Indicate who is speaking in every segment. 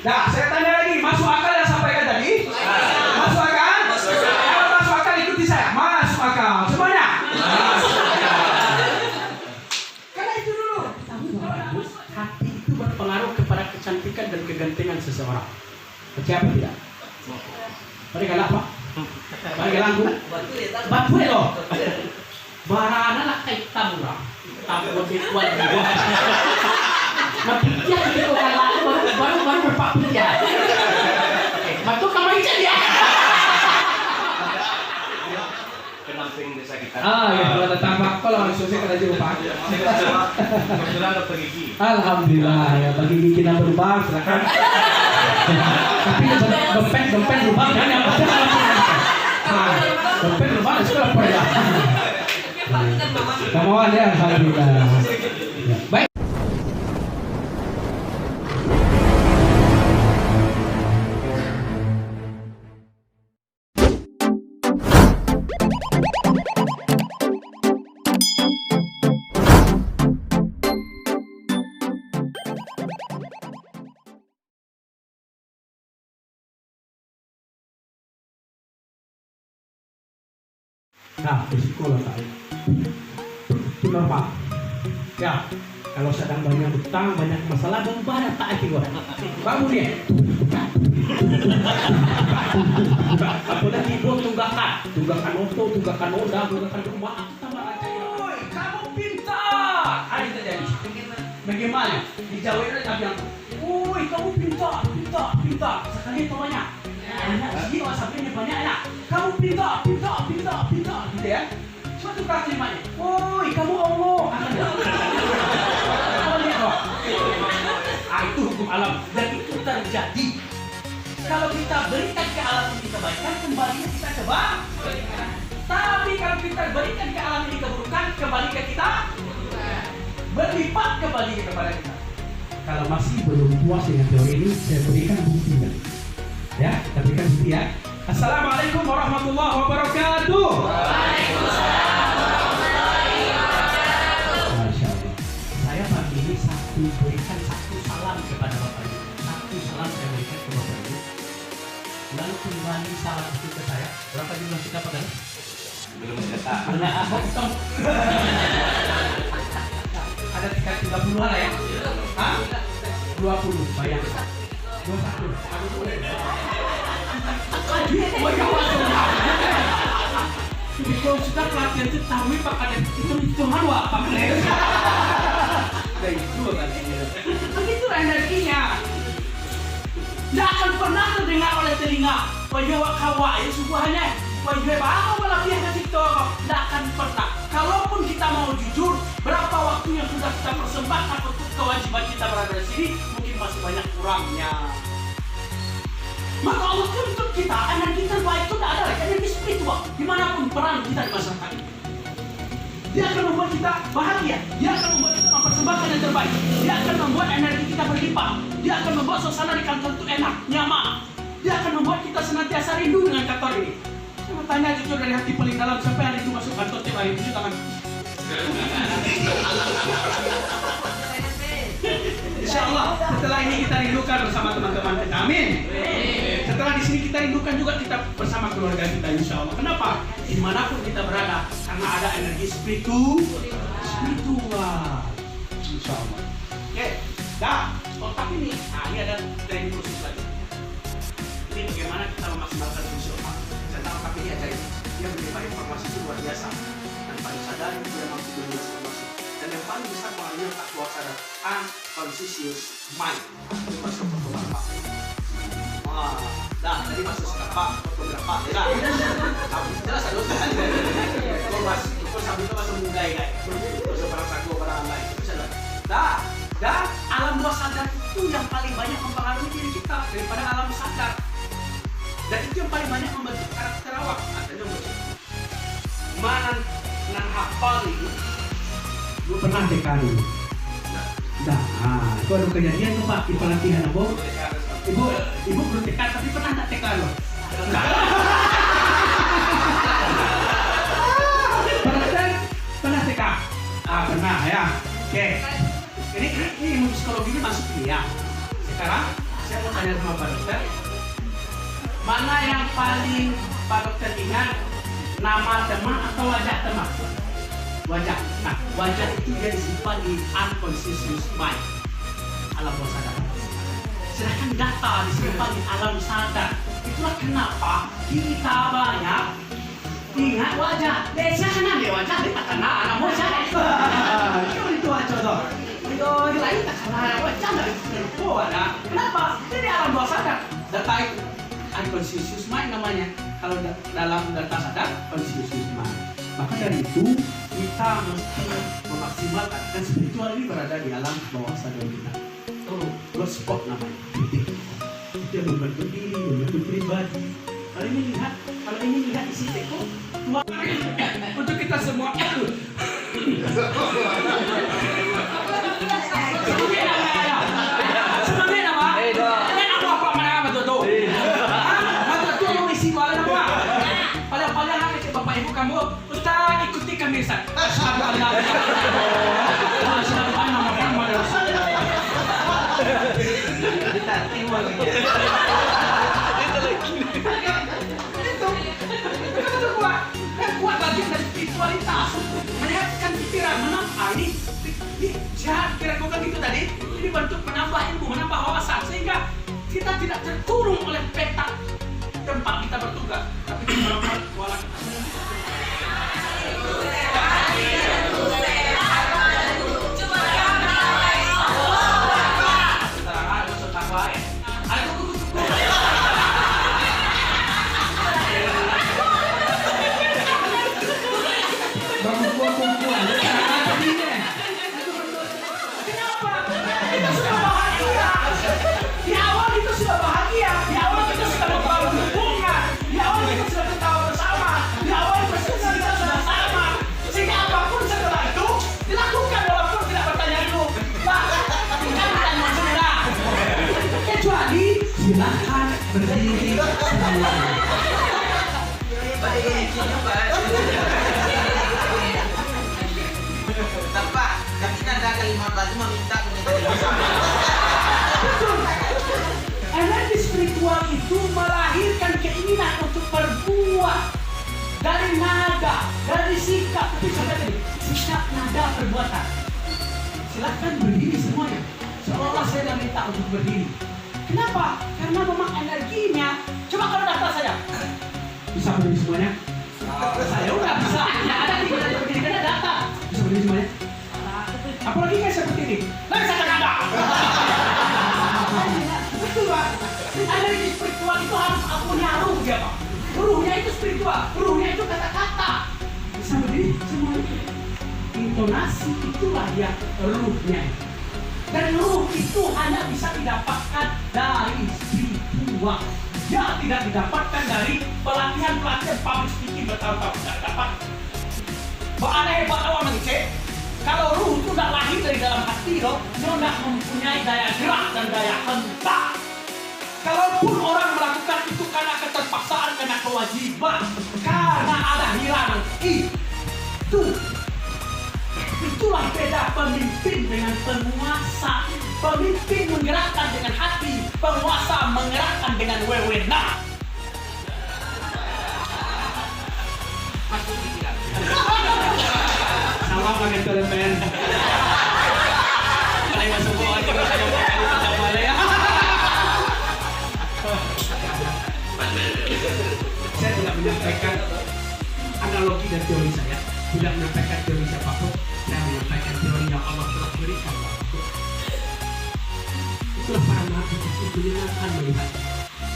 Speaker 1: Nah, saya tanya lagi, masuk akal yang sampaikan tadi? Masuk akal? Kalau masuk akal ikuti saya. Masuk akal. Semuanya? Karena itu dulu. Hati itu berpengaruh kepada kecantikan dan kegantengan seseorang. Percaya apa tidak? Mereka apa? Mereka lagu? Batu loh. Barana lah kayak tamura. Tamura virtual juga. Matinya itu orang baru berpakaian ya. Batu kamu aja dia.
Speaker 2: Penamping desa kita.
Speaker 1: Ya kalau ada tambah kalau selesai kada jumpa.
Speaker 2: Kebetulan dokter gigi.
Speaker 1: Alhamdulillah ya bagi gigi yang berubah silakan. Tapi dompet berubah kan yang pasti dompet berubah sekolah pula. Kemauan ya alhamdulillah. Baik. Nah, risiko lah Pak. Itu normal. Ya, kalau sedang banyak hutang, banyak masalah, banyak tak hati gua. Bangun dia. Apalagi gua tunggakan oto, tunggakan oda, tunggakan rumah, tambah aja. Woi, kamu pintar. Hari terjadi. Bagaimana? Di Jawa itu ada yang, woi, kamu pintar. Sekali itu banyak. Banyak sih, sampai banyak ya. Kamu pintar, gitu ya. Suatu kalimatnya, woi, kamu Allah. Itu hukum alam dan itu terjadi. Kalau kita berikan ke alam ini kebaikan, kembali kita coba. Tapi kalau kita berikan ke alam ini keburukan, kembali ke kita. Berlipat kembali kepada kita. Kalau masih belum puas dengan teori ini, saya berikan buktinya. Ya, kita berikan bukti ya. Assalamualaikum warahmatullahi wabarakatuh. Waalaikumsalam warahmatullahi wabarakatuh. Masya Allah. Saya pagi ini berikan satu salam kepada Bapak Ibu. Satu salam saya berikan ke Bapak Ibu. Lalu kembali salam itu ke saya. Berapa jumlah kita pada?
Speaker 2: Belum mencetak.
Speaker 1: Ada 30-an ya? Hah? 20, bayangkan. 21. Jadi kalau sudah pelatihan itu tahu Pak ada itu apa Pak? Itu kan. Begitu energinya. Tidak akan pernah terdengar oleh telinga. Wajah kawa ya sebuahnya. Wajah apa pelatihan ke TikTok? Tidak akan pernah. Kalaupun kita mau jujur, berapa waktu yang sudah kita persembahkan untuk kewajiban kita berada di sini, mungkin masih banyak kurangnya. Maka Allah tuntut kita, energi terbaik itu tidak ada lagi, energi spiritual. Dimanapun peran kita di masyarakat ini, dia akan membuat kita bahagia. Dia akan membuat kita mempersembahkan yang terbaik. Dia akan membuat energi kita berlimpah. Dia akan membuat suasana di kantor itu enak, nyaman. Dia akan membuat kita senantiasa rindu dengan kantor ini. Saya tanya jujur dari hati paling dalam, siapa yang rindu masuk kantor tiap hari? Tunjuk tangan. Insya Allah setelah ini kita rindukan bersama teman-teman kita. Amin. Setelah di sini kita rindukan juga kita bersama keluarga kita. Insya Allah. Kenapa? Dimanapun kita berada, karena ada energi spiritual. Insya Allah. Oke. Dah. Otak ini. Nah, ini ada training khusus lagi. Ini bagaimana kita memaksimalkan fungsi otak. Tentang otak ini aja ini. Dia menerima informasi itu luar biasa. Tanpa disadari dia mampu menerima informasi. Dan yang paling besar mengalami otak luar sadar, unconscious mind. Itu masuk foto Bapak. Wah, dah tadi masuk Bapak, fotografer, ya lah. Jelas ada usaha. Kau masuk, kau sambil itu masuk mulai guys. Masuk barang saku, barang lain. Dah, alam luar sadar itu yang paling banyak mempengaruhi diri kita daripada alam sadar. Dan itu yang paling banyak membentuk karakter awak. Artinya mana nan hafal itu. Lu pernah TK dulu? Nah, itu ada kejadian tuh Pak di pelatihan aku. Ibu belum TK tapi pernah nggak TK lo? Pernah TK? Pernah ya. Oke. Ini ilmu psikologi ini masuk ini ya. Sekarang Saya mau tanya sama Pak Dokter, mana yang paling Pak Dokter ingat, nama teman atau wajah teman? Wajah. Nah, wajah itu dia disimpan di unconscious mind, alam bawah sadar. Sedangkan data disimpan di alam sadar. Itulah kenapa kita banyak ingat wajah. Biasanya dia wajah dia tak kenal anak wajah. Itu aja toh. Itu lain tak kenal wajah dari terlupa ada. Kenapa? Jadi alam bawah sadar. Data itu unconscious mind namanya. Kalau dalam data sadar conscious mind. Maka dari itu kita mesti memaksimalkan, dan spiritual ini berada di alam bawah sadar kita. Blood spot namanya. Itu yang membentuk diri, membentuk pribadi. Kalau ini lihat isi teko, untuk kita semua. Sebagai nama? Ini apa mana betul? Betul mau isi balik apa? Paling kecil bapak ibu kamu, Ustaz ikuti kami Ustaz. Kuat bagian dari spiritualitas, menyehatkan pikiran, menambah ini jahat kira-kira gitu tadi. Ini bentuk menambah ilmu, menambah wawasan, sehingga kita tidak terkurung oleh peta tempat kita bertugas, tapi kita melakukan wawasan. Silakan berdiri semua.
Speaker 3: Pak, kami ada kalimat batu meminta
Speaker 1: Betul. Energi spiritual itu melahirkan keinginan untuk berbuat dari nada, dari sikap. Tapi sampai tadi, sikap, nada, perbuatan. Silakan berdiri semuanya. Seolah-olah saya minta untuk berdiri. Kenapa? Karena memang energinya. Coba kalau data saja. Bisa berdiri semuanya? Saya udah bisa. Tidak ada di mana berdiri karena data. Bisa berdiri semuanya? Apalagi kayak seperti ini. Nggak bisa nada. Betul Pak. Energi spiritual itu harus punya ruh dia Pak. Ruhnya itu spiritual. Ruhnya itu kata-kata. Bisa berdiri semuanya. Intonasi itulah dia ruhnya. Dan ruh itu hanya bisa didapatkan dari spiritual. Dia tidak didapatkan dari pelatihan-pelatihan public speaking bertahun-tahun. Tidak dapat. Bahkan hebat awal mengecek. Kalau ruh itu tidak lahir dari dalam hati loh, dia tidak mempunyai daya gerak dan daya hentak. Kalaupun orang melakukan itu karena keterpaksaan, karena kewajiban, karena ada hilang itu. Itulah beda pemimpin dengan penguasa. Pemimpin menggerakkan dengan hati, penguasa menggerakkan dengan wewenang. Sama pakai telepon. Kalau masuk buat kita saya pakai telepon ya. Saya tidak menyampaikan analogi dan teori saya, tidak menyampaikan teori siapapun. Saya menyampaikan teori yang Allah telah berikan. Itulah para nabi itu menyenangkan melihat,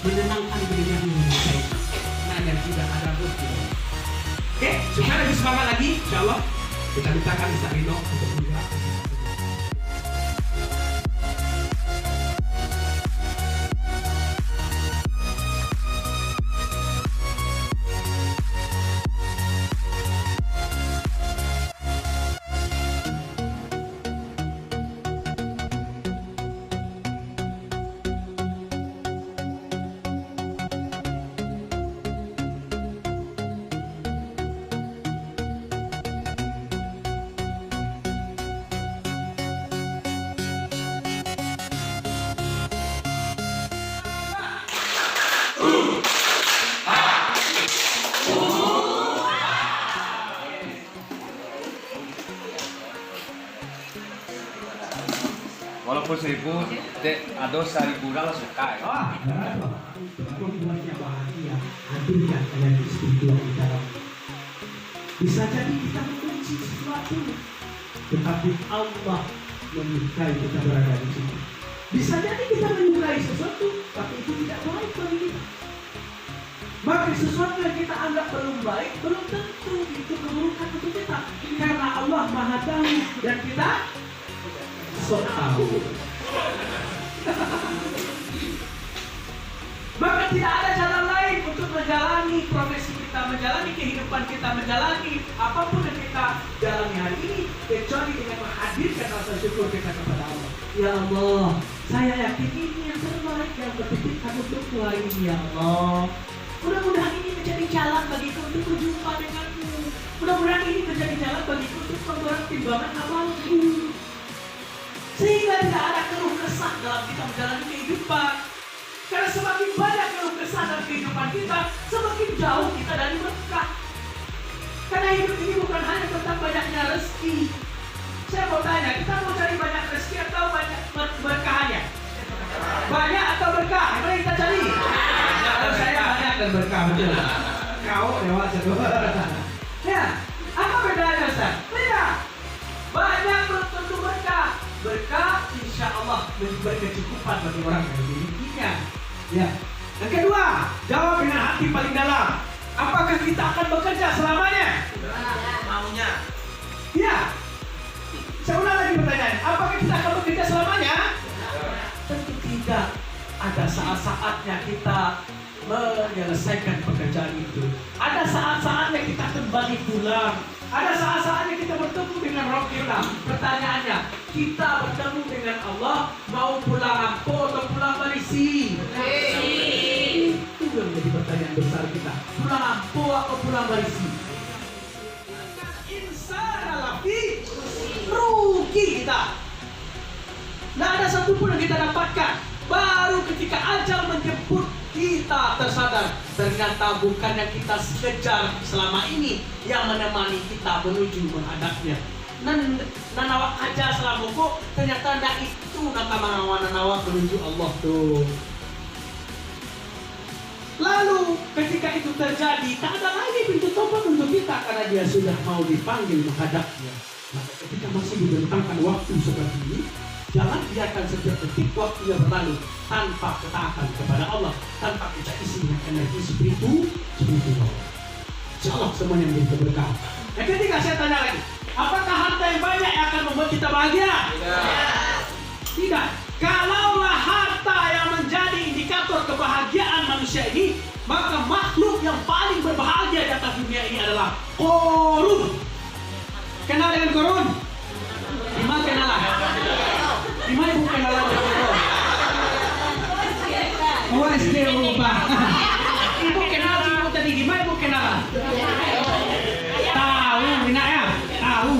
Speaker 1: menenangkan mendengar menguasai. Nah yang tidak ada bukti. Oke, supaya lebih semangat lagi, insya Allah kita mintakan Ustaz Rino untuk menggerakkan.
Speaker 2: 50.000, ada 1.000 orang suka. Ya.
Speaker 4: Membuatnya bahagia, hadirkan kalian istri Tuhan di dalam. Bisa jadi kita membenci sesuatu, tetapi Allah menyukai kita berada di sini. Bisa jadi kita menyukai sesuatu, tapi itu tidak baik bagi kita. Maka sesuatu yang kita anggap belum baik, belum tentu itu keburukan untuk kita. Karena Allah Maha Tahu dan kita sok tahu. Maka tidak ada jalan lain untuk menjalani profesi kita, menjalani kehidupan kita, menjalani apapun yang kita jalani hari ini, kecuali dengan menghadirkan rasa syukur kita kepada Allah. Ya Allah, saya yakin ini yang terbaik yang bertitipkan untukku hari ini, ya Allah. Mudah-mudahan ini menjadi jalan bagiku untuk berjumpa denganmu. Mudah-mudahan ini menjadi jalan bagiku untuk membuat timbangan amalku. Sehingga tidak ada keluh kesah dalam kita menjalani kehidupan. Karena semakin banyak keluh kesah dalam kehidupan kita, semakin jauh kita dari berkah. Karena hidup ini bukan hanya tentang banyaknya rezeki. Saya mau tanya, kita mau cari banyak rezeki atau banyak berkahnya? Banyak atau berkah? Yang mana kita cari? Kalau saya banyak dan berkah, betul. Kau lewat satu. Ya, apa bedanya Ustaz? Beda. Banyak belum tentu berkah. Berkah insya Allah memberi kecukupan bagi orang yang dimilikinya. Ya. Yang kedua, jawab dengan hati paling dalam. Apakah kita akan bekerja selamanya?
Speaker 3: Maunya.
Speaker 4: Ya. Saya ulang lagi pertanyaan. Apakah kita akan bekerja selamanya? Tentu tidak. Ada saat-saatnya kita menyelesaikan pekerjaan itu. Ada saat-saatnya kita kembali pulang. Ada saat-saatnya kita bertemu dengan Rob kita. Pertanyaannya, kita bertemu dengan Allah mau pulang Ampo atau pulang Malisi? Itu yang menjadi pertanyaan besar kita. Pulang Ampo atau pulang Malisi? Insan lagi rugi kita. Tidak ada satupun yang kita dapatkan. Baru ketika ajal menjemput kita tersadar ternyata bukan yang kita kejar selama ini yang menemani kita menuju menghadapnya. Nanawa aja selama kok ternyata tidak itu nanawa menuju Allah tuh. Lalu ketika itu terjadi tak ada lagi pintu tobat untuk kita karena dia sudah mau dipanggil menghadapnya. Maka ketika masih dibentangkan waktu seperti ini, jangan biarkan setiap detik waktunya berlalu tanpa ketaatan kepada Allah, tanpa kita isi dengan energi spiritual. Insyaallah semuanya menjadi berkah. Yang ketiga saya tanya lagi, apakah harta yang banyak yang akan membuat kita bahagia? Tidak. Kalaulah harta yang menjadi indikator kebahagiaan manusia ini, maka makhluk yang paling berbahagia di atas dunia ini adalah Qarun. Kenal dengan Qarun? Lima kenalan. Lima ibu kenalan dengan Qarun. Oh, SD lupa. Ibu kenal ibu tadi, lima ibu kenalan. Tahu, Rina ya? Tahu.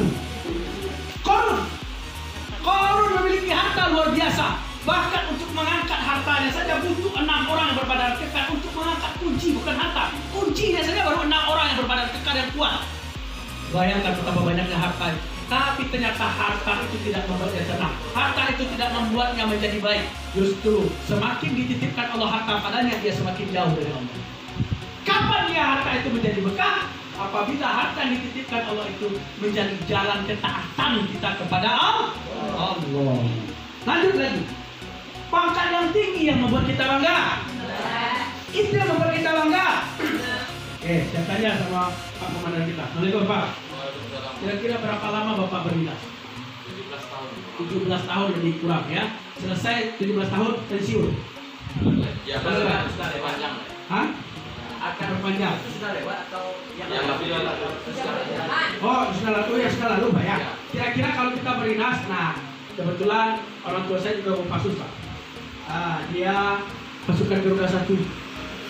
Speaker 4: Qarun memiliki harta luar biasa. Bahkan untuk mengangkat hartanya saja butuh 6 orang yang berbadan kekar untuk mengangkat kunci, bukan harta. Kuncinya saja baru 6 orang yang berbadan kekar yang kuat. Bayangkan betapa banyaknya harta. Tapi ternyata harta itu tidak membuatnya tenang. Harta itu tidak membuatnya menjadi baik. Justru semakin dititipkan Allah harta padanya, dia semakin jauh dari Allah. Kapan dia harta itu menjadi berkah? Apabila harta yang dititipkan Allah itu menjadi jalan ketaatan kita kepada Allah. Lanjut lagi. Pangkat yang tinggi yang membuat kita bangga. Itu yang membuat kita bangga. Saya tanya sama Pak Komandan kita. Assalamualaikum Pak. Kira-kira berapa lama Bapak berdinas?
Speaker 3: 17 tahun.
Speaker 4: 17 tahun lebih kurang ya. Selesai 17 tahun pensiun.
Speaker 3: Ya, sudah panjang.
Speaker 4: Hah? Akan berpanjang.
Speaker 3: Sudah lewat atau yang
Speaker 2: lebih lewat?
Speaker 4: Oh, sudah lalu ya, sudah lalu Pak ya. Kira-kira kalau kita berdinas, nah kebetulan orang tua saya juga Kopassus Pak. Dia pasukan Garuda 1,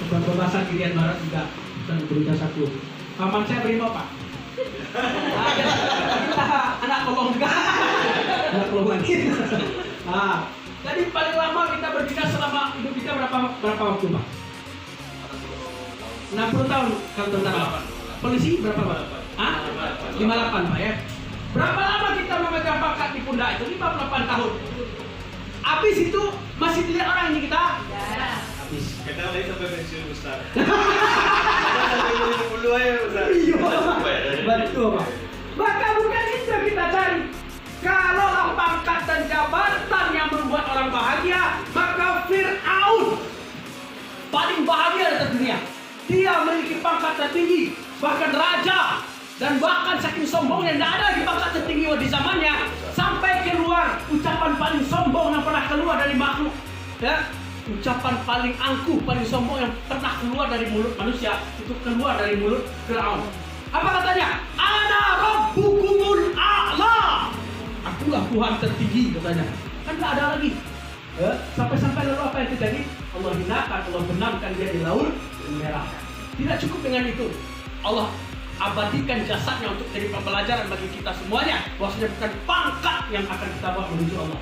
Speaker 4: bukan pembahasan Irian Barat juga, bukan Garuda 1. Paman saya Brimob Pak. Kita anak kolong juga. Anak kolongan. Jadi paling lama kita berdinas selama hidup kita berapa waktu Pak? 60 tahun kalau tentara. Polisi berapa Pak? 58 Pak ya. Berapa lama kita memegang pangkat di pundak itu? 58 tahun. Habis itu masih dilihat orang ini kita.
Speaker 1: Habis.
Speaker 5: Kita lagi sampai pensiun besar. Kita sampai 20 aja besar.
Speaker 4: Iya. Betul, Pak. Maka bukan itu yang kita cari. Kalau pangkat dan jabatan yang membuat orang bahagia, maka Fir'aun paling bahagia di atas dunia. Dia memiliki pangkat tertinggi, bahkan raja, dan bahkan saking sombongnya tidak ada di pangkat tertinggi di zamannya, sampai keluar ucapan paling sombong yang pernah keluar dari makhluk, ya, ucapan paling angkuh, paling sombong yang pernah keluar dari mulut manusia itu keluar dari mulut Fir'aun. Apa katanya? Ana rabbukumul a'la. Akulah Tuhan tertinggi katanya. Kan tidak ada lagi. Sampai-sampai lalu apa yang terjadi? Allah hinakan, Allah benamkan dia di laut merah. Tidak cukup dengan itu. Allah abadikan jasadnya untuk jadi pembelajaran bagi kita semuanya. Bahwasanya bukan pangkat yang akan kita bawa menuju Allah.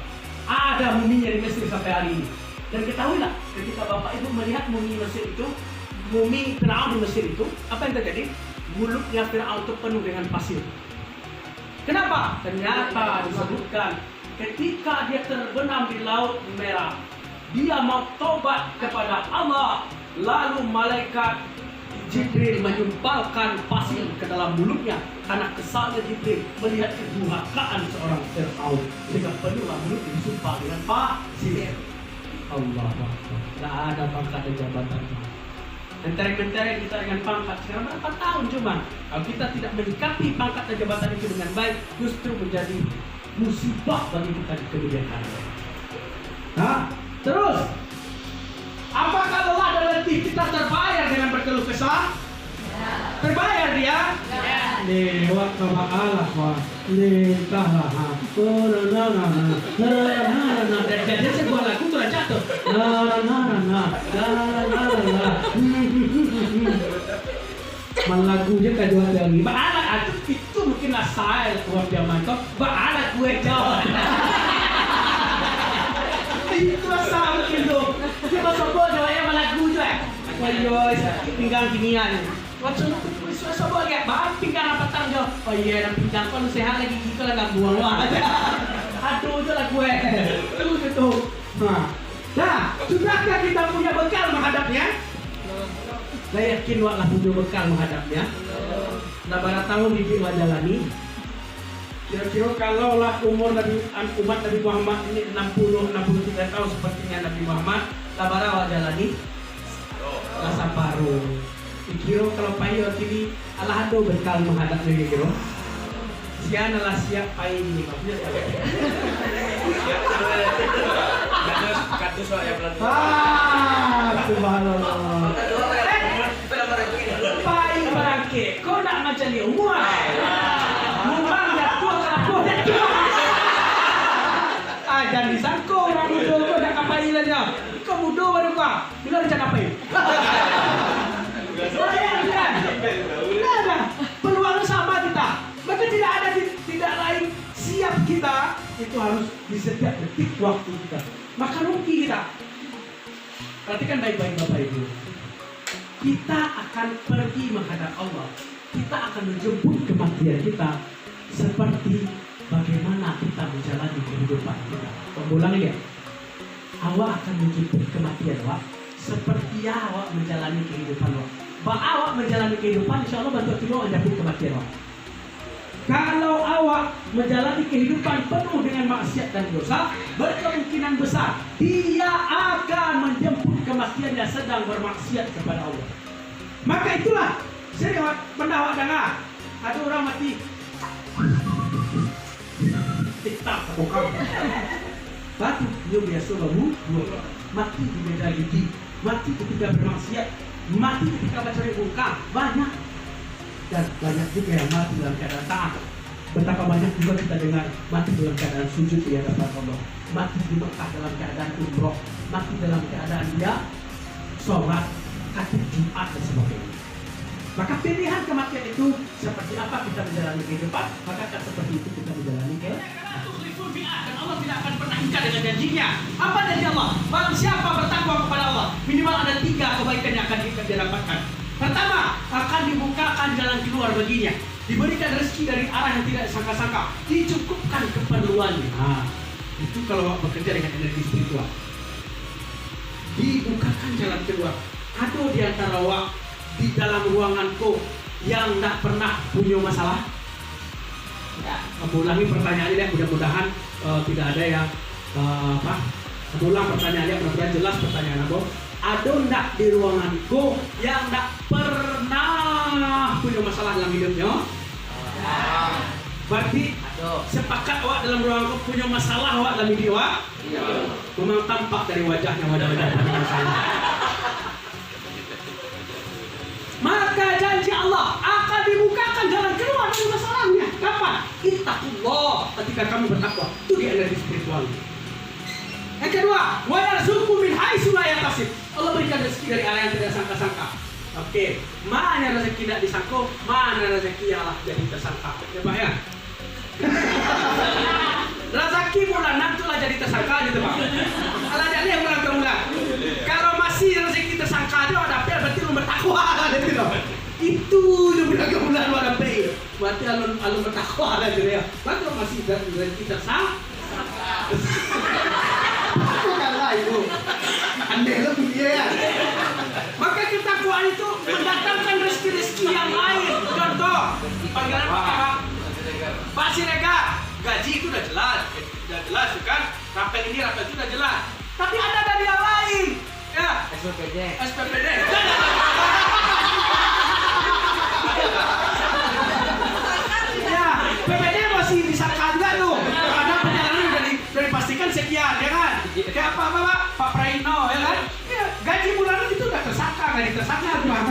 Speaker 4: Ada muminya di Mesir sampai hari ini. Dan ketahuilah, ketika Bapak Ibu melihat mumi Mesir itu, mumi Fir'aun di Mesir itu, apa yang terjadi? Mulutnya Fir'aun itu penuh dengan pasir. Kenapa? Ternyata disebutkan ketika dia terbenam di laut merah, dia mau tobat kepada Allah, lalu malaikat Jibril menyumpalkan pasir ke dalam mulutnya karena kesalnya Jibril melihat kedurhakaan seorang Fir'aun, sehingga penuhlah mulut disumpal dengan pasir. Allah Akbar. Tidak ada pangkat dan jabatan. Menteri-menteri kita dengan pangkat sekarang berapa tahun cuma. Kalau kita tidak menyikapi pangkat dan jabatan itu dengan baik, justru menjadi musibah bagi kita di kemudian hari. Nah, terus apakah lelah dan letih kita terbayar dengan berkeluh kesah? Terbayar dia? Lewat sama Allah, wah. Lintahlah. Dan jadi sebuah lagu tuh jatuh. Lagunya kajuan lagi. Baalat itu mungkinlah saya keluar zaman kau. Baalat gue jauh. Itulah saya mungkin tu. Dia masuk bodoh yang lagu tu. Wajoy, pinggang kinian. Waktu sobo agak bahan pinggang apa tanggal. Oh iya, dan pinggang kau sehat lagi kita lah nggak buang aja. Aduh tu lah gue. Itu. Nah, sudahkah kita punya bekal menghadapnya? Saya yakin waklah punya bekal menghadapnya. Nah, pada tahun ini jalani. Kira-kira kalau lah umur umat Nabi Muhammad ini 60-63 tahun sepertinya Nabi Muhammad, labara jalani rasa baru. Kira kalau payo ini Allah ada bekal menghadap lagi kira. Sian adalah siap payo ini maksudnya siapa?
Speaker 2: Siap katus yang pelan.
Speaker 4: Subhanallah. Payo barangke, kau nak macam ni umur. Jangan disangkau orang muda kau nak kapai lah dia. Kau muda baru kau. Bila macam apa ini? Bayangkan. Tidak ada. Peluang sama kita. Maka tidak lain siap kita itu harus di setiap detik waktu kita. Maka rugi kita. Perhatikan baik-baik Bapak Ibu. Kita akan pergi menghadap Allah. Kita akan menjemput kematian kita seperti bagaimana kita menjalani kehidupan kita. Pengulang ya. Awak akan menjemput kematian awak seperti awak menjalani kehidupan awak. Awak menjalani kehidupan, insya Allah bantu Allah menjemput kematian awak. Kalau awak menjalani kehidupan penuh dengan maksiat dan dosa, berkemungkinan besar dia akan menjemput kematiannya sedang bermaksiat kepada Allah. Maka itulah saya pernah awak dengar ada orang mati tiktak kokang batu dia biasa babu mati di meja gigi, mati ketika bermaksiat, mati ketika mencari muka, banyak. Dan banyak juga yang mati dalam keadaan taat. Betapa banyak juga kita dengar mati dalam keadaan sujud di hadapan Allah, mati di Mekah dalam keadaan umroh, mati dalam keadaan dia sholat, khatib Jumat dan sebagainya. Maka pilihan kematian itu seperti apa kita menjalani kehidupan, maka akan seperti itu kita menjalani kehidupan. Dan Allah tidak akan pernah ingkar dengan janjinya. Apa janji Allah? Barang siapa bertakwa kepada Allah, minimal ada 3 kebaikan yang akan didapatkan. Pertama, akan dibukakan jalan keluar baginya, diberikan rezeki dari arah yang tidak disangka-sangka, dicukupkan keperluannya. Itu kalau bekerja dengan energi spiritual. Dibukakan jalan keluar. Ada di antara awak di dalam ruanganku yang tidak pernah punya masalah? Ya, kamu ulangi pertanyaannya deh, mudah-mudahan tidak ada yang kamu ulang pertanyaannya, mudah-mudahan jelas pertanyaan aku. Ada ndak di ruanganku yang ndak pernah punya masalah dalam hidupnya? Berarti sepakat awak dalam ruanganku punya masalah awak dalam hidup awak? Memang tampak dari wajahnya wajah-wajah punya masalah. Maka janji Allah akan dibukakan jalan keluar dari masalahnya. Kapan? Ittaqullah, ketika kamu bertakwa. Itu di energi spiritual. Yang kedua, wa yarzuqu min haitsu la yahtasib. Allah berikan rezeki dari arah yang tidak sangka-sangka. Oke, mana rezeki tidak disangka, mana rezeki yang Allah jadi tersangka. Ya Pak ya? Rezeki bulanan itulah jadi tersangka gitu Pak. Kalau jadi yang bulan ke bulan. Kalau masih rezeki tersangka aja ada apa berarti lu bertakwa gitu loh. Itu udah bulan ke bulan lu ada apa? Berarti alun bertakwa lah gitu ya. Berarti masih rezeki tersangka. Bukanlah itu. Andai lebih ya. Maka ketakwaan itu mendatangkan rezeki-rezeki yang lain. Contoh, panggilan Pak Siregar, gaji itu udah jelas kan? Rapel ini rapel itu udah jelas. Tapi ada dari yang lain, ya. SPPD. Ya, PPD masih disangka juga tuh. Karena perjalanan udah dipastikan sekian, ya kan? Kayak apa Pak Praino, ya kan? Ya, gaji bulanan itu udah tersangka, nggak ditersangka Pak.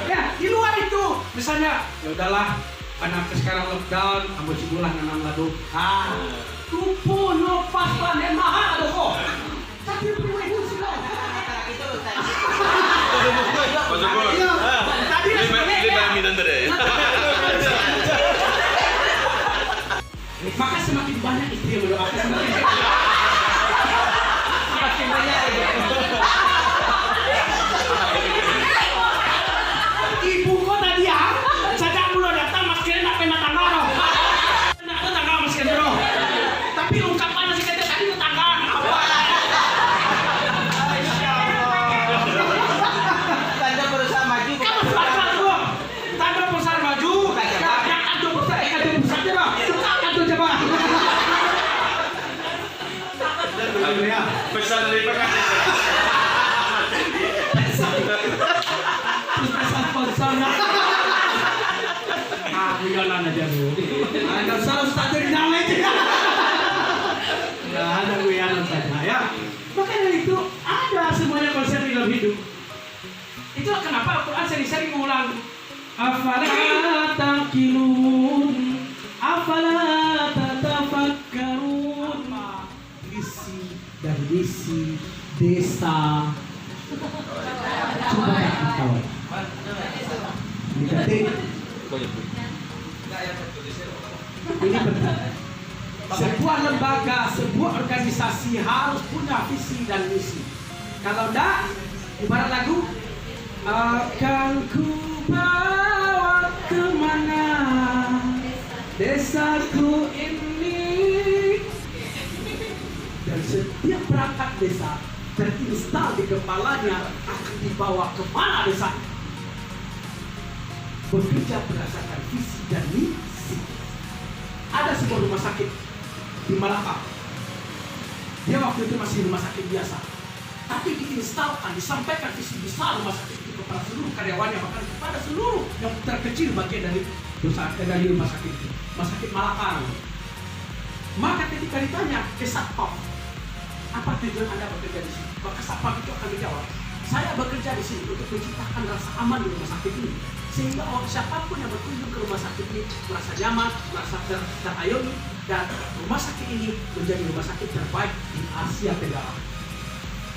Speaker 4: Ya, di luar itu, misalnya, ya udahlah. Karena sekarang lockdown, ambil sebulan nanam ladu. Kupu nopas panen mahal aduh kok. Tapi itu sih loh. Iya. Tadi maka semakin banyak istri yang berdoa semakin banyak. Ibu kok tadi ya? Sejak mulai datang mas kira nak pernah tanggal loh. Nak tuh tanggal mas kira loh. Tapi ungkapan masih kata tadi tuh tanggal.
Speaker 3: Tanda perusahaan maju.
Speaker 4: Kamu tanggal tuh. Tanda perusahaan maju. Yang ada perusahaan coba. Ada coba.
Speaker 5: Pesan dari pengasih.
Speaker 4: Pesan. Jalan aja bu. Anda salah tak jadi nama itu. Nggak ada guyonan saja ya. Makanya itu ada semuanya konsep dalam hidup. Itulah kenapa Al-Quran sering-sering mengulang. Afala taqilun, afala tatafakkarun. Visi dan misi desa. Coba kita. Ini penting. Ini penting. Sebuah lembaga, sebuah organisasi harus punya visi dan misi. Kalau enggak, ibarat lagu, akan ku bawa kemana desaku ini. Dan setiap perangkat desa terinstal di kepalanya akan dibawa kemana desa. Bekerja berdasarkan visi dan misi. Ada sebuah rumah sakit di Malaka. Dia waktu itu masih rumah sakit biasa, tapi diinstalkan, disampaikan visi besar rumah sakit itu kepada seluruh karyawannya, bahkan kepada seluruh yang terkecil bagian dari rumah sakit itu, rumah sakit Malaka. Maka ketika ditanya ke Satpam, apa tujuan Anda bekerja di sini? Maka Satpam itu akan menjawab, saya bekerja di sini untuk menciptakan rasa aman di rumah sakit ini, sehingga siapapun yang berkunjung ke rumah sakit ini merasa nyaman, merasa terayomi, dan rumah sakit ini menjadi rumah sakit terbaik di Asia Tenggara.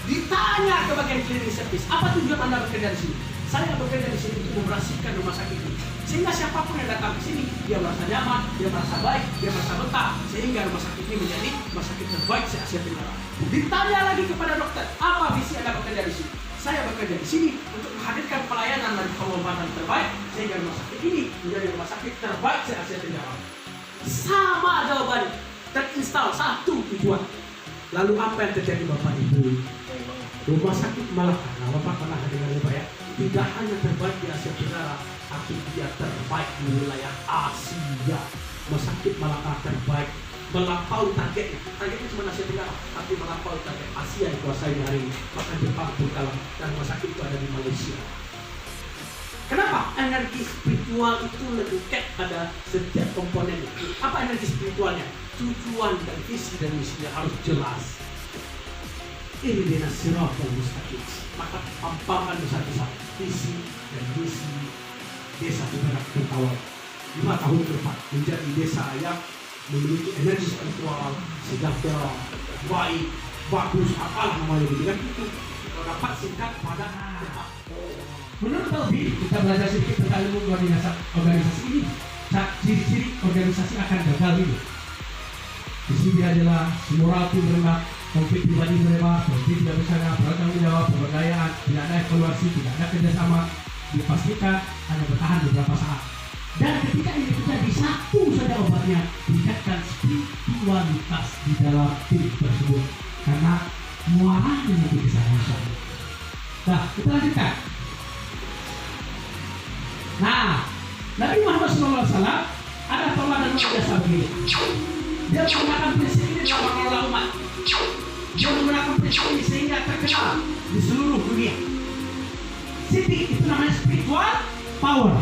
Speaker 4: Ditanya ke bagian cleaning service, apa tujuan Anda bekerja di sini? Saya bekerja di sini untuk membersihkan rumah sakit ini, sehingga siapapun yang datang ke sini dia merasa nyaman, dia merasa baik, dia merasa betah, sehingga rumah sakit ini menjadi rumah sakit terbaik di Asia Tenggara. Ditanya lagi kepada dokter, apa visi Anda bekerja di sini? Saya bekerja di sini untuk menghadirkan pelayanan dan pengobatan terbaik, sehingga rumah sakit ini menjadi rumah sakit terbaik di Asia Tenggara. Sama jawabannya. Terinstal satu tujuan. Lalu apa yang terjadi Bapak Ibu? Rumah sakit Malaka, nah Bapak pernah dengar Bapak ya? Tidak hanya terbaik di Asia Tenggara, tapi dia terbaik di wilayah Asia. Rumah sakit Malaka terbaik, melampaui targetnya. Targetnya cuma Asia Tenggara, tapi melampaui target Asia yang dikuasai hari ini. Bahkan Jepang pun kalah, dan rumah sakit itu ada di Malaysia. Kenapa? Energi spiritual itu lekat pada setiap komponen. Apa energi spiritualnya? Tujuan dan visi dan misinya harus jelas. Ini dia siratal mustaqim. Maka pampangkan besar-besar visi dan misi desa Perak Bertawal 5 tahun ke depan menjadi desa yang memiliki energi spiritual, sejahtera, baik, bagus, apalah namanya gitu kan itu. Kalau dapat singkat pada depan. Menurut Talbi, kita belajar sedikit tentang ilmu organisasi ini. Ciri-ciri organisasi akan gagal ini. Di sini adalah moral tim rendah, konflik pribadi mereka, konflik tidak bersama, bertanggung jawab, pemberdayaan, tidak ada evaluasi, tidak ada kerjasama, dipastikan hanya bertahan beberapa saat. Dan ketika ini terjadi, satu saja obatnya, tingkatkan spiritualitas di dalam tim tersebut, karena muaranya nanti bisa rusak. Nah, kita lanjutkan. Nah, Nabi Muhammad SAW ada teladan luar biasa begini. Dia menggunakan prinsip ini dalam mengelola umat. Dia menggunakan prinsip ini sehingga terkenal di seluruh dunia. Siti itu namanya spiritual power.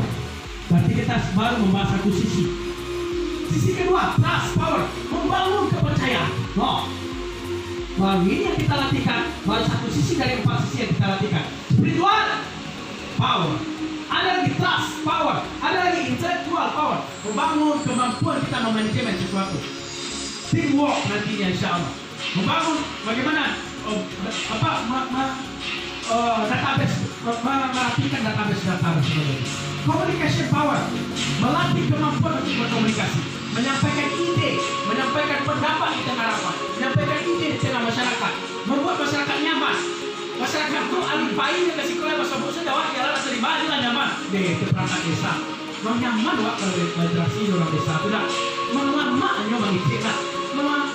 Speaker 4: Berarti kita baru membahas satu sisi. Sisi kedua, trust power, membangun kepercayaan. No. Melalui ini yang kita latihkan, baru satu sisi dari 4 sisi yang kita latihkan. Spiritual power. Ada lagi trust power, ada lagi intellectual power, membangun kemampuan kita memanajemen sesuatu. Teamwork nantinya insya Allah. Membangun bagaimana database, merapikan database data dan sebagainya. Communication power, melatih kemampuan untuk berkomunikasi, menyampaikan ide, menyampaikan pendapat di tengah rapat, menyampaikan ide di tengah masyarakat, membuat masyarakat nyaman. Masyarakat itu alipai yang kasih kolai bahasa busa Jawa jalan asal dimana lah nyaman deh ke perangkat desa. Mang nyaman wak kalau berinteraksi orang desa itu dah. Mang lama hanya mengikir lah. Mang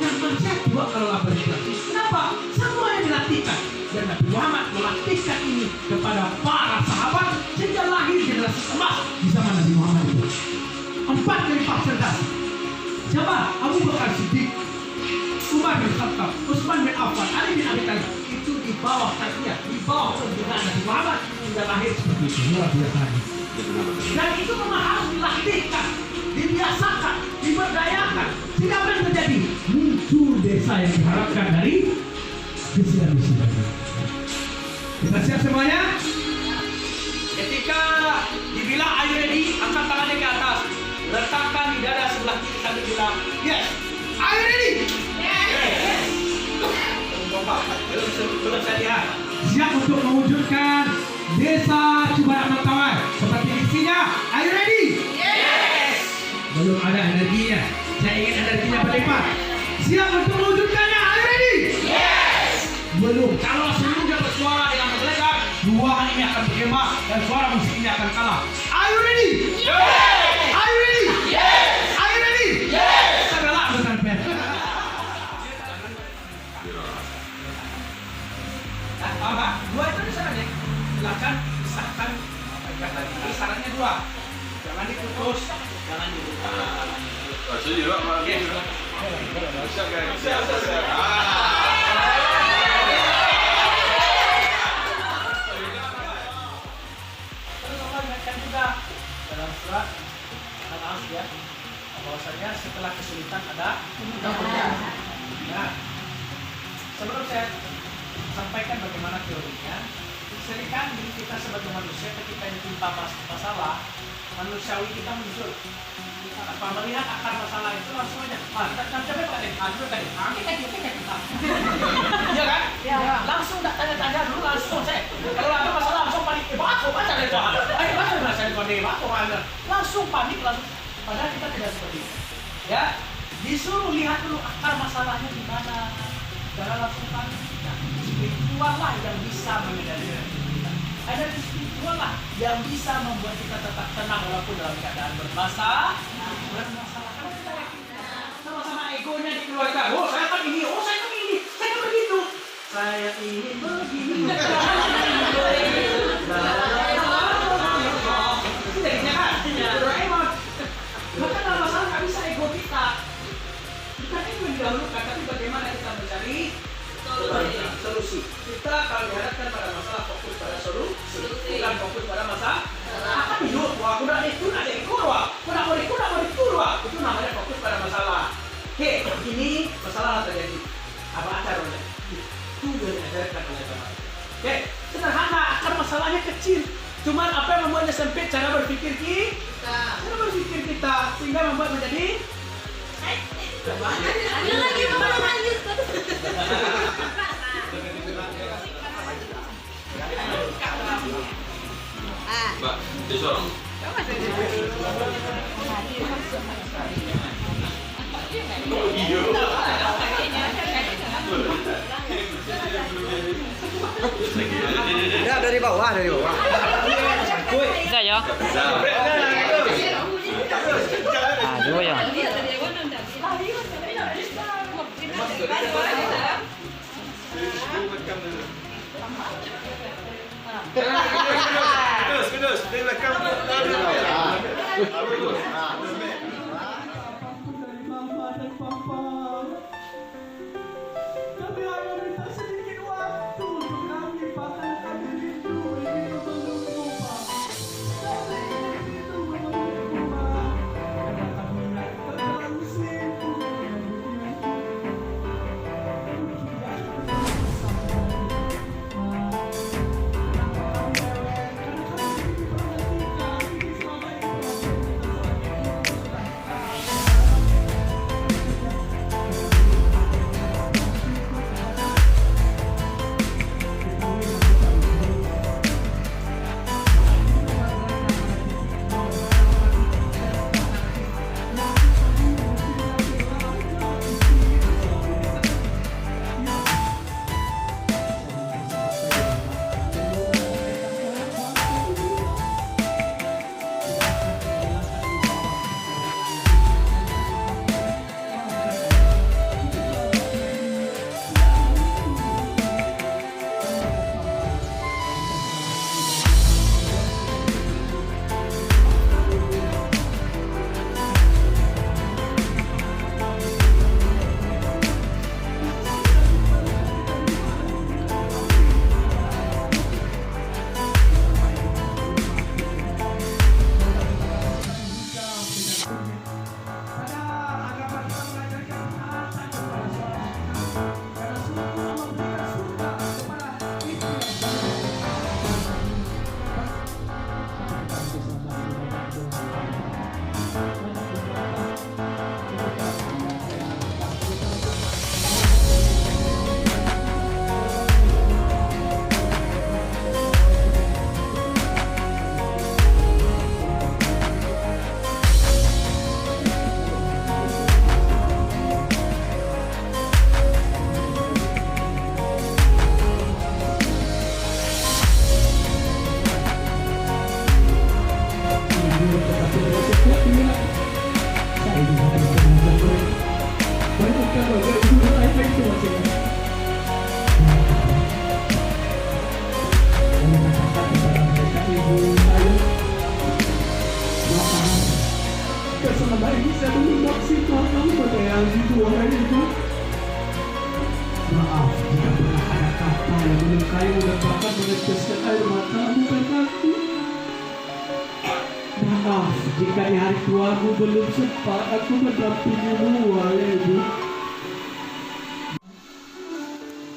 Speaker 4: nyaman siapa wak kalau lapar berinteraksi. Kenapa? Semua yang dilatihkan. Dan Nabi Muhammad melatihkan ini kepada para sahabat sehingga lahir generasi emas di zaman Nabi Muhammad itu. 4 khalifah cerdas. Siapa? Abu Bakar Siddiq, Umar bin Khattab, Utsman bin Affan, Ali bin Abi Thalib. Itu di bawah tarbiyah, di bawah pembinaan Nabi Muhammad hingga lahir seperti itu. Luar biasa. Dan itu memang harus dilatihkan, dibiasakan, diberdayakan. Sehingga apa yang terjadi? Muncul desa yang diharapkan dari visi dan misi. Kita siap semuanya? Ketika dibilang are you ready, angkat tangannya ke atas, letakkan di dada sebelah kiri sambil bilang yes. Are you ready? Yes. Belum saya lihat. Siap untuk mewujudkan desa Cibadak Mentawai seperti visinya. Are you ready? Yes. Belum ada energinya. Saya ingin energinya berlipat. Siap untuk mewujudkannya. Are you ready? Yes. Belum. Kalau seluruhnya bersuara dengan menggelegar, ruangan ini akan bergema dan suara musik ini akan kalah. Are you ready? Yes. Are you ready? Yes. Are you ready? Yes. Segala bukan pen. Apa? 2 itu syaratnya. Silakan disahkan. Jadi syaratnya 2. Jangan diputus, jangan dibuka.
Speaker 5: Saya juga Pak. Siap guys. Siap.
Speaker 4: Terus Allah ingatkan juga dalam surat Al-As ya, bahwasanya setelah kesulitan ada kemudahan. Nah, sebelum saya sampaikan bagaimana teorinya, seringkali diri kita sebagai manusia ketika ditimpa masalah, manusiawi kita muncul. Apa melihat akar masalah itu langsung aja, kita coba tadi, iya kan? Ya. Langsung tak tanya-tanya dulu langsung saya. Kalau ada masalah langsung panik, aku baca deh tuh. Ayo baca bahasa di aku langsung panik langsung. Padahal kita tidak seperti itu. Ya, disuruh lihat dulu akar masalahnya di mana. Jangan langsung panik. Spiritual lah yang bisa mengendalikan kita. Energi spiritual lah yang bisa membuat kita tetap tenang walaupun dalam keadaan bermasalah. Sama-sama egonya dikeluarkan. Oh saya kan ini, oh saya kan ini, saya kan begitu. Saya ingin begini. Itu jadinya kan, Doraemon. Maka dalam masalah nggak bisa ego kita. Bukan itu yang didahulukan, tapi bagaimana kita mencari solusi. Kita kalau dihadapkan pada masalah fokus pada solusi, bukan fokus pada masalah. Akan hidup, wah udah itu ada ikut wah, udah mau ikut itu namanya fokus pada masalah. Oke, ini masalah terjadi. Apa acaranya? Itu yang diajarkan oleh teman. Oke, sederhana, akar masalahnya kecil. Cuman apa yang membuatnya sempit cara berpikir kita, sehingga membuat menjadi
Speaker 6: Ada lagi mau lanjut.
Speaker 2: Mbak, disorong.
Speaker 3: Udah dari bawah.
Speaker 7: Bisa ya?
Speaker 2: Bisa.
Speaker 7: Aduh ya.
Speaker 5: Kudus, dia rekam.
Speaker 4: dari mama dan papa. Kami hanya minta sedikit waktu untuk kami bahkan kami rindu menunggu Pak. Kami rindu menunggu Pak. Karena kami nak terlalu sibuk dengan dunia. Selama ini saya belum maksimalkan pada yang dituai itu. Maaf jika pernah ada kata yang melukai dan bahkan meneteskan air matamu karena-Ku. Maaf jika di hari tuamu belum sempat aku mendampingimu, wahai Ibu.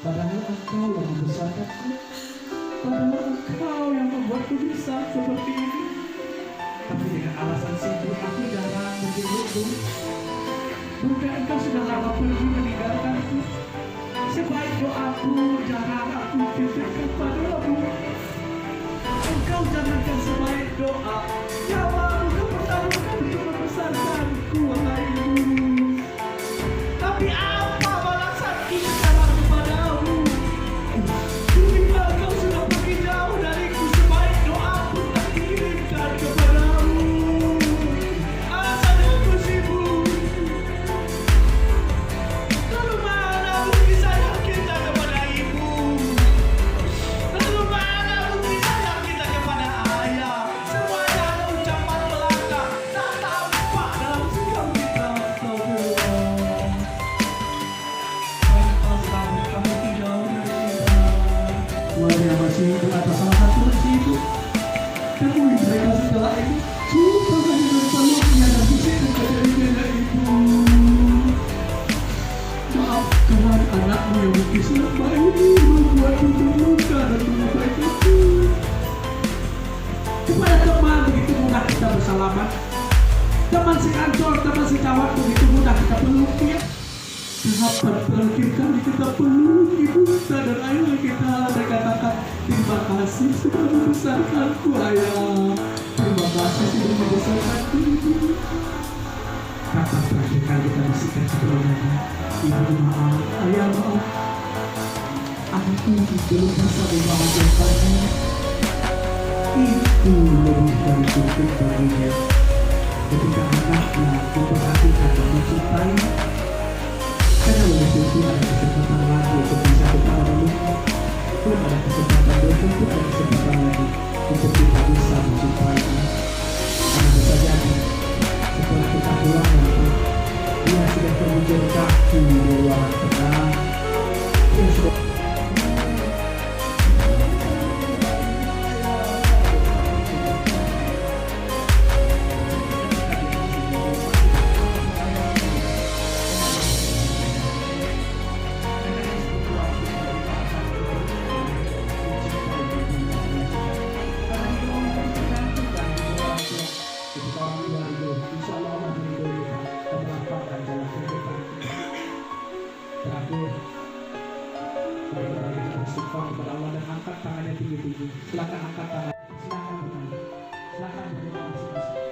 Speaker 4: Padahal Engkau yang membesarkanku, padahal Engkau yang membuatku bisa seperti ini. Tapi dengan alasan sibuk aku jarang menjengukmu. Bukan Engkau sudah lama pergi meninggalkanku. Sebaik doaku jarang aku titipkan padamu. Engkau jangankan sebaik doa, nyawamu Kau pertaruhkan untuk membesarkanku, wahai Ibu. Tapi apa balasan ini dalam kepadamu? Ketika Kau sudah pergi jauh dariku, sebaik doaku tak kirimkan kepadamu. Alasan aku sibuk. saya masih hidup atau salah satu masih hidup. Temui mereka setelah ini. Sumpah saya dan peluknya dan bisikan dari nenek ibu. Maafkan anakmu yang mungkin selama ini membuat luka dan melukai kamu. Kepada teman begitu mudah kita bersalaman. Teman sekantor, teman sejawat begitu mudah kita peluk ya. Kapan terakhir kali kita peluk ibu dan ayah kita dan katakan terima kasih sudah membesarkanku ayah. Terima kasih sudah membesarkanku ibu. Kapan terakhir kali kita bisikan kepadanya, ibu maaf, ayah maaf. Aku belum bisa membahagiakannya. Itu lebih dari cukup baginya. Ketika anaknya diperhatikan dan mencintai, karena lebih itu ada kesempatan lagi untuk bisa kita memeluknya. Belum ada kesempatan, belum tentu ada kesempatan lagi untuk kita bisa mencintainya. Karena bisa jadi setelah kita pulang nanti, dia sudah terjun kaki di ruangan tenang. Dia sudah terakhir, mari kita bersyukur kepada Allah dan angkat tangannya tinggi-tinggi. Silakan angkat tangan. Silakan bertanya. Silakan berdoa masing-masing.